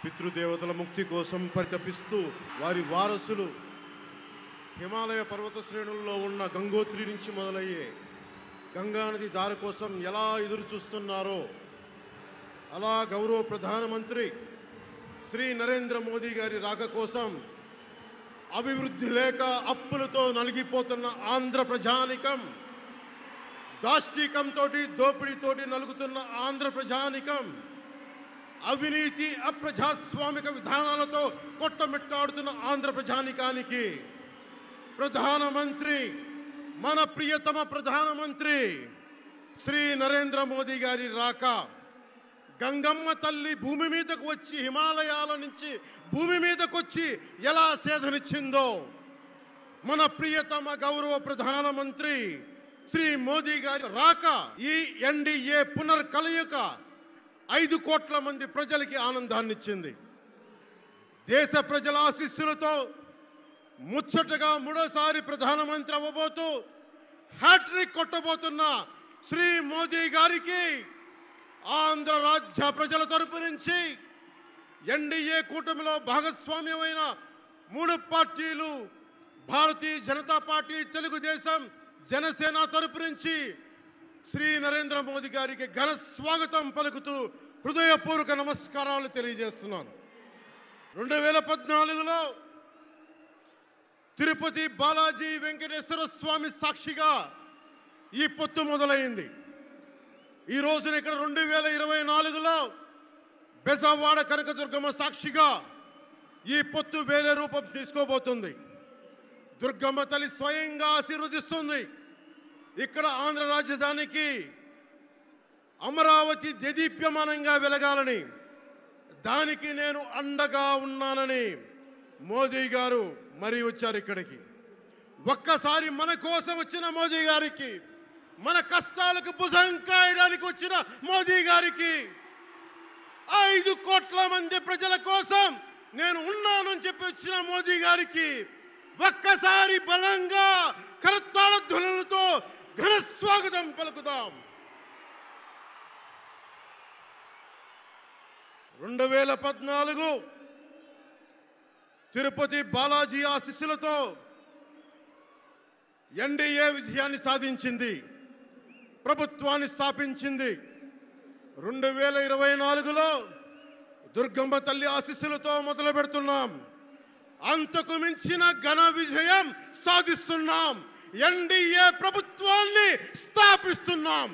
పితృదేవతల ముక్తి కోసం పరితపిస్తూ వారి వారసులు హిమాలయ పర్వత శ్రేణుల్లో ఉన్న గంగోత్రి నుంచి మొదలయ్యే గంగానది దారి కోసం ఎలా ఎదురు చూస్తున్నారో అలా గౌరవ ప్రధానమంత్రి శ్రీ నరేంద్ర మోదీ గారి రాక కోసం అభివృద్ధి లేక అప్పులతో నలిగిపోతున్న ఆంధ్ర ప్రజానికం, దాష్టీకంతో దోపిడీతోటి నలుగుతున్న ఆంధ్ర ప్రజానికం, అవినీతి అప్రజాస్వామిక విధానాలతో కొట్టమిట్టాడుతున్న ఆంధ్ర ప్రజానికానికి ప్రధానమంత్రి, మన ప్రియతమ ప్రధానమంత్రి శ్రీ నరేంద్ర మోదీ గారి రాక, గంగమ్మ తల్లి భూమి మీదకు వచ్చి హిమాలయాల నుంచి భూమి మీదకు వచ్చి ఎలా సేధనిచ్చిందో మన ప్రియతమ గౌరవ ప్రధానమంత్రి శ్రీ మోదీ గారి రాక ఈ ఎన్డీఏ పునర్కలయిక 5 కోట్ల మంది ప్రజలకి ఆనందాన్నిచ్చింది. దేశ ప్రజల ఆశీస్సులతో ముచ్చటగా 3వ ప్రధానమంత్రి అవ్వబోతూ హ్యాట్రిక్ కొట్టబోతున్న శ్రీ మోదీ గారికి ఆంధ్ర రాజ్య ప్రజల తరపు నుంచి ఎన్డీఏ కూటమిలో భాగస్వామ్యమైన 3 పార్టీలు భారతీయ జనతా పార్టీ, తెలుగుదేశం, జనసేన తరపు నుంచి శ్రీ నరేంద్ర మోదీ గారికి ఘన స్వాగతం పలుకుతూ హృదయపూర్వక నమస్కారాలు తెలియజేస్తున్నాను. 2014లో తిరుపతి బాలాజీ వెంకటేశ్వర స్వామి సాక్షిగా ఈ పొత్తు మొదలైంది. ఈ రోజున ఇక్కడ 2024లో బెజవాడ కనకదుర్గమ్మ సాక్షిగా ఈ పొత్తు వేరే రూపం తీసుకోబోతుంది. దుర్గమ్మ తల్లి స్వయంగా ఆశీర్వదిస్తుంది. ఇక్కడ ఆంధ్ర రాజధానికి అమరావతి దేదీప్యమానంగా వెలగాలని, దానికి నేను అండగా ఉన్నానని మోదీ గారు మరీ వచ్చారు ఇక్కడికి. ఒక్కసారి మన కోసం వచ్చిన మోదీ గారికి, మన కష్టాలకు భుజం కాయడానికి వచ్చిన మోదీ గారికి, 5 కోట్ల మంది ప్రజల కోసం నేను ఉన్నానని చెప్పి వచ్చిన మోదీ గారికి ఒక్కసారి బలంగా కరతాళ ధ్వనులతో ఘన స్వాగతం పలుకుదాం. 2014 తిరుపతి బాలాజీ ఆశీస్సులతో ఎన్డీఏ విజయాన్ని సాధించింది, ప్రభుత్వాన్ని స్థాపించింది. 2024లో దుర్గమ్మ తల్లి ఆశీస్సులతో మొదలు పెడుతున్నాం. అంతకు మించిన ఘన విజయం సాధిస్తున్నాం. ఎన్డీఏ ప్రభుత్వాన్ని స్థాపిస్తున్నాం.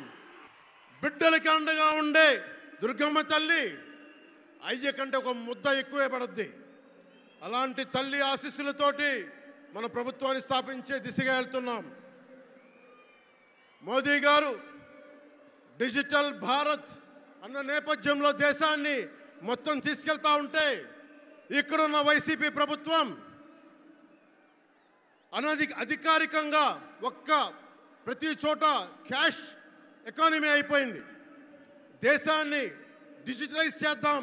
బిడ్డలకి అండగా ఉండే దుర్గమ్మ తల్లి అయ్య కంటే ఒక ముద్ద ఎక్కువే పడద్ది. అలాంటి తల్లి ఆశీస్సులతోటి మన ప్రభుత్వాన్ని స్థాపించే దిశగా వెళ్తున్నాం. మోదీ గారు డిజిటల్ భారత్ అన్న నేపథ్యంలో దేశాన్ని మొత్తం తీసుకెళ్తా ఉంటే ఇక్కడున్న వైసీపీ ప్రభుత్వం అధికారికంగా ప్రతి చోట క్యాష్ ఎకానమీ అయిపోయింది. దేశాన్ని డిజిటలైజ్ చేద్దాం,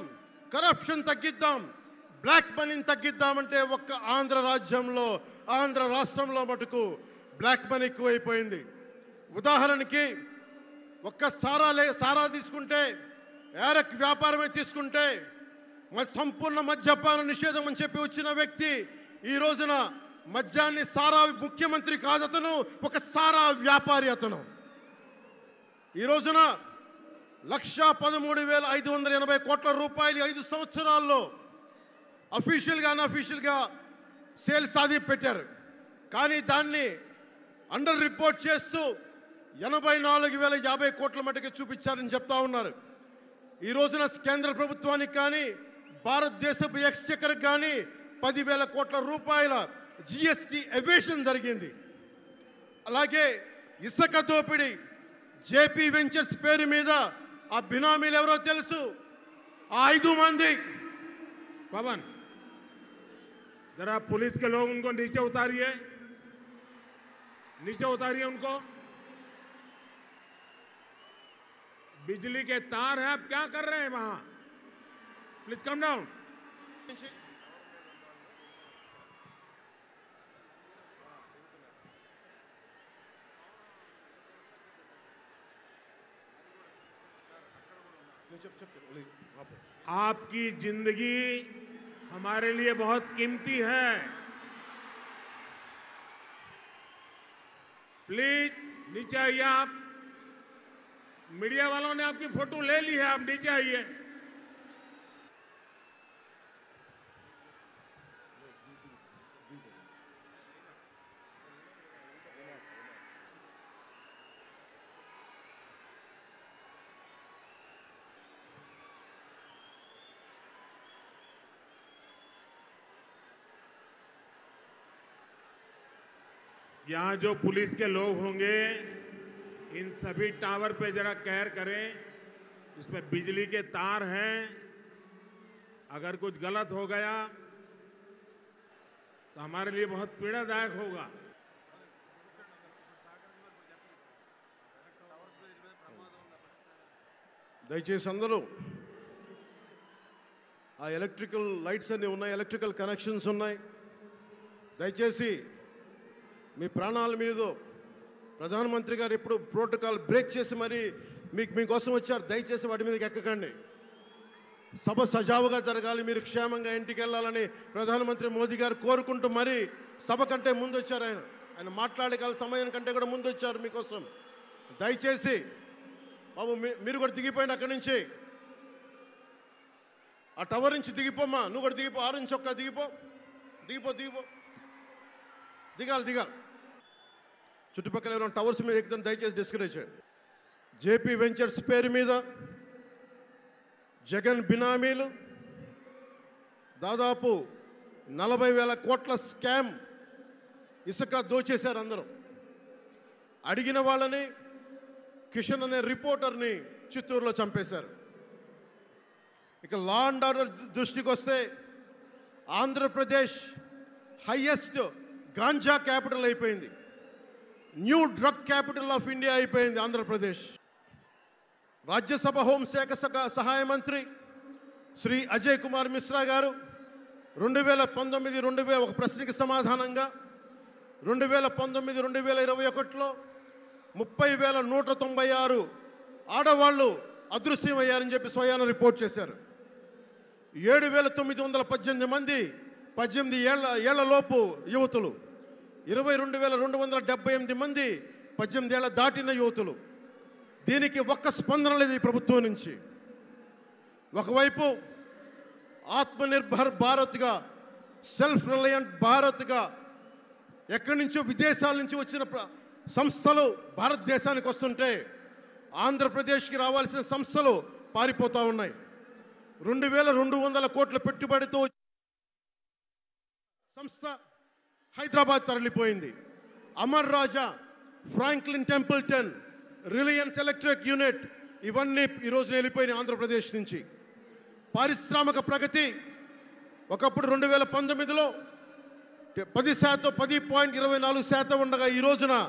కరప్షన్ తగ్గిద్దాం, బ్లాక్ మనీని తగ్గిద్దామంటే ఆంధ్ర రాజ్యంలో, ఆంధ్ర రాష్ట్రంలో మటుకు బ్లాక్ మనీ ఎక్కువైపోయింది. ఉదాహరణకి సారా తీసుకుంటే, ఏరక్ వ్యాపారమే తీసుకుంటే సంపూర్ణ మద్యపాన నిషేధం అని చెప్పి వచ్చిన వ్యక్తి ఈ రోజున మద్యాన్ని సారా ముఖ్యమంత్రి కాదు, అతను ఒక సారా వ్యాపారి. అతను ఈ రోజున 1,13,580 కోట్ల రూపాయలు 5 సంవత్సరాల్లో అఫీషియల్గా అన్అఫీషియల్గా సేల్స్ అది పెట్టారు. కానీ దాన్ని అండర్ రిపోర్ట్ చేస్తూ 84,050 కోట్ల మటుకు చూపించారని చెప్తా ఉన్నారు. ఈ రోజున కేంద్ర ప్రభుత్వానికి కానీ భారతదేశపు ఎక్స్చెక్కర్కి కానీ 10,000 కోట్ల రూపాయల జిఎస్టీ ఎవేషన్ జరిగింది. అలాగే ఇసుక దోపిడీ, జేపీ వెంచర్స్ పేరు మీద ఆ బినామీలు ఎవరో తెలుసు, ఆ 5 మంది. पवन जरा पुलिस के लोग उनको नीचे उतारिए उनको। बिजली के तार हैं, आप क्या कर रहे हैं वहां? Please come down. आपकी जिंदगी हमारे लिए बहुत कीमती है। प्लीज नीचे आइए। आप मीडिया वालों ने आपकी फोटो ले ली है, आप नीचे आइए। यहाँ जो पुलिस के लोग होंगे, इन सभी टावर पे जरा केयर करें। इसमें बिजली के तार हैं, अगर कुछ गलत हो गया तो हमारे लिए बहुत पीड़ादायक होगा। దయచేసి అందరూ ఆ ఎలక్ట్రికల్ లైట్స్ అన్నీ ఉన్నాయి, ఎలక్ట్రికల్ కనెక్షన్స్ ఉన్నాయి. దయచేసి మీ ప్రాణాల మీద ప్రధానమంత్రి గారు ఎప్పుడు ప్రోటోకాల్ బ్రేక్ చేసి మరి మీకోసం వచ్చారు. దయచేసి వాటి మీదకి ఎక్కకండి. సభ సజావుగా జరగాలి, మీరు క్షేమంగా ఇంటికి వెళ్ళాలని ప్రధానమంత్రి మోదీ గారు కోరుకుంటూ మరి సభ కంటే ముందు వచ్చారు. ఆయన మాట్లాడగల సమయం కంటే కూడా ముందు వచ్చారు మీకోసం. దయచేసి బాబు మీరు కూడా దిగిపోయింది అక్కడి నుంచి, ఆ టవర్ నుంచి దిగిపోమ్మా. నువ్వు కూడా దిగిపో, ఆరెంజ్ చొక్కా దిగిపో, దిగిపో దిగిపో, దిగాలి. చుట్టుపక్కల ఎవరైనా టవర్స్ మీద ఎక్కుతాను దయచేసి డిస్కరేజ్ చేయండి. జేపీ వెంచర్స్ పేరు మీద జగన్ బినామీలు దాదాపు 40,000 కోట్ల స్కామ్ ఇసుక దోచేశారు. అందరూ అడిగిన వాళ్ళని, కిషన్ అనే రిపోర్టర్ని చిత్తూరులో చంపేశారు. ఇక లా అండ్ ఆర్డర్ దృష్టికి వస్తే ఆంధ్రప్రదేశ్ హైయెస్ట్ గాంజా క్యాపిటల్ అయిపోయింది. New drug capital of India అయిపోయింది ఆంధ్రప్రదేశ్. రాజ్యసభ హోంశాఖ సహాయ మంత్రి శ్రీ అజయ్ కుమార్ మిశ్రా గారు 2019 ఒక ప్రశ్నకి సమాధానంగా 2019-2021లో 30,196 ఆడవాళ్ళు అదృశ్యమయ్యారని చెప్పి స్వయాన రిపోర్ట్ చేశారు. 7,918 మంది 18 ఏళ్లలోపు యువతులు, 22,278 మంది 18 ఏళ్ల దాటిన యువతులు. దీనికి ఒక్క స్పందన లేదు ఈ ప్రభుత్వం నుంచి. ఒకవైపు ఆత్మనిర్భర్ భారత్గా, సెల్ఫ్ రిలయంట్ భారత్గా ఎక్కడి నుంచో విదేశాల నుంచి వచ్చిన సంస్థలు భారతదేశానికి వస్తుంటే ఆంధ్రప్రదేశ్కి రావాల్సిన సంస్థలు పారిపోతూ ఉన్నాయి. 2,200 కోట్ల పెట్టుబడితో సంస్థ హైదరాబాద్ తరలిపోయింది. Amara Raja, Franklin Templeton, Reliance Electric unit ఇవన్నీ ఈరోజు వెళ్ళిపోయినాయి ఆంధ్రప్రదేశ్ నుంచి. పారిశ్రామిక ప్రగతి ఒకప్పుడు 2019లో 10%, 10.24% ఉండగా ఈ రోజున -.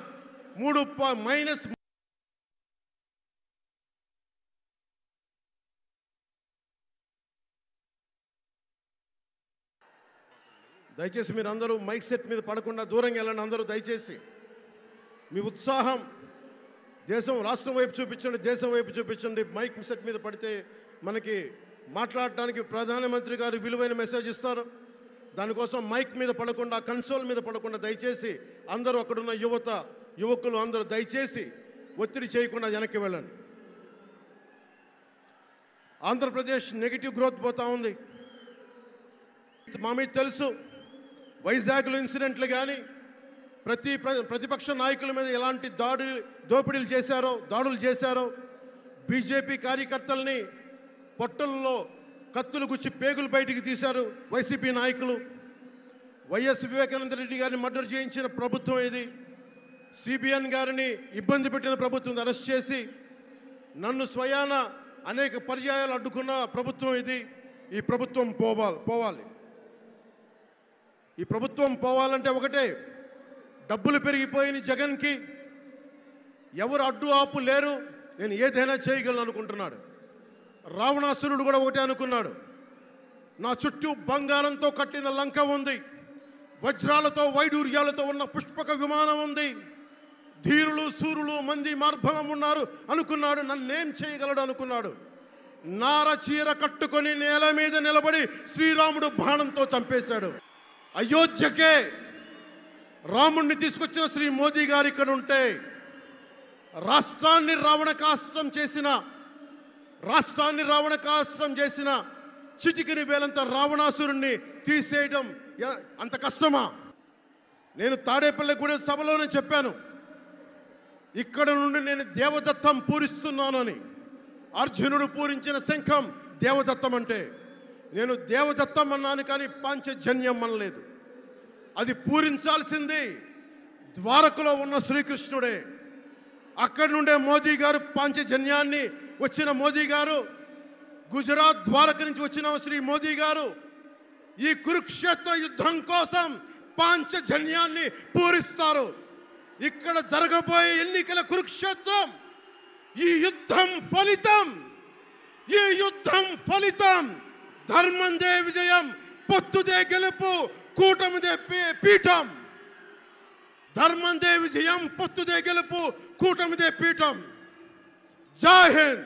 దయచేసి మీరు అందరూ మైక్ సెట్ మీద పడకుండా దూరంగా వెళ్ళండి. అందరూ దయచేసి మీ ఉత్సాహం రాష్ట్రం వైపు చూపించండి, దేశం వైపు చూపించండి. మైక్ సెట్ మీద పడితే మనకి మాట్లాడటానికి ప్రధానమంత్రి గారు విలువైన మెసేజ్ ఇస్తారు. దానికోసం మైక్ మీద పడకుండా, కన్సోల్ మీద పడకుండా దయచేసి అందరూ అక్కడున్న యువకులు అందరూ దయచేసి ఒత్తిడి చేయకుండా వెనక్కి వెళ్ళండి. ఆంధ్రప్రదేశ్ నెగిటివ్ గ్రోత్ పోతా ఉంది. మా మీద తెలుసు వైజాగ్లో ఇన్సిడెంట్లు కానీ ప్రతిపక్ష నాయకుల మీద ఎలాంటి దాడులు చేశారో. బీజేపీ కార్యకర్తల్ని పొట్టల్లో కత్తులు గుచ్చి పేగులు బయటికి తీశారు వైసీపీ నాయకులు. వైఎస్ వివేకానంద రెడ్డి గారిని మర్డర్ చేయించిన ప్రభుత్వం ఇది. సిబిఎన్ గారిని ఇబ్బంది పెట్టిన ప్రభుత్వం అరెస్ట్ చేసి నన్ను స్వయాన అనేక పర్యాయాలు అడ్డుకున్న ప్రభుత్వం ఇది. ఈ ప్రభుత్వం పోవాలి. ఈ ప్రభుత్వం పోవాలంటే ఒకటే, డబ్బులు పెరిగిపోయిన జగన్కి ఎవరు అడ్డు ఆపు లేరు, నేను ఏదైనా చేయగలను అనుకుంటున్నాడు. రావణాసురుడు కూడా ఒకటే అనుకున్నాడు, నా చుట్టూ బంగారంతో కట్టిన లంక ఉంది, వజ్రాలతో వైడూర్యాలతో ఉన్న పుష్పక విమానం ఉంది, ధీరులు సూరులు మంది మార్బలం ఉన్నారు అనుకున్నాడు. నన్నేం చేయగలడు అనుకున్నాడు. నార చీర కట్టుకొని నేల మీద నిలబడి శ్రీరాముడు బాణంతో చంపేశాడు. అయోధ్యకే రాముణ్ణి తీసుకొచ్చిన శ్రీ మోదీ గారు ఇక్కడ ఉంటే రాష్ట్రాన్ని రావణకాస్త్రం చేసిన చిటికిని వేలంత రావణాసురుణ్ణి తీసేయడం అంత కష్టమా? నేను తాడేపల్లిగూడెం సభలోనే చెప్పాను, ఇక్కడ నుండి నేను దేవదత్తం పూరిస్తున్నానని. అర్జునుడు పూరించిన శంఖం దేవదత్తం అంటే నేను దేవదత్తం అన్నాను, కానీ పాంచజన్యం అనలేదు. అది పూరించాల్సింది ద్వారకలో ఉన్న శ్రీకృష్ణుడే. అక్కడి నుండే మోదీ గారు పాంచజన్యాన్ని వచ్చిన మోదీ గారు, గుజరాత్ ద్వారక నుంచి వచ్చిన శ్రీ మోదీ గారు ఈ కురుక్షేత్ర యుద్ధం కోసం పాంచజన్యాన్ని పూరిస్తారు. ఇక్కడ జరగబోయే ఎన్నికల కురుక్షేత్రం, ఈ యుద్ధం ఫలితం ధర్మందే విజయం, పొత్తుదే గెలుపు, కూటమిదే పీఠం. ధర్మందే విజయం, పొత్తుదే గెలుపు, కూటమిదే పీఠం. జై హింద్.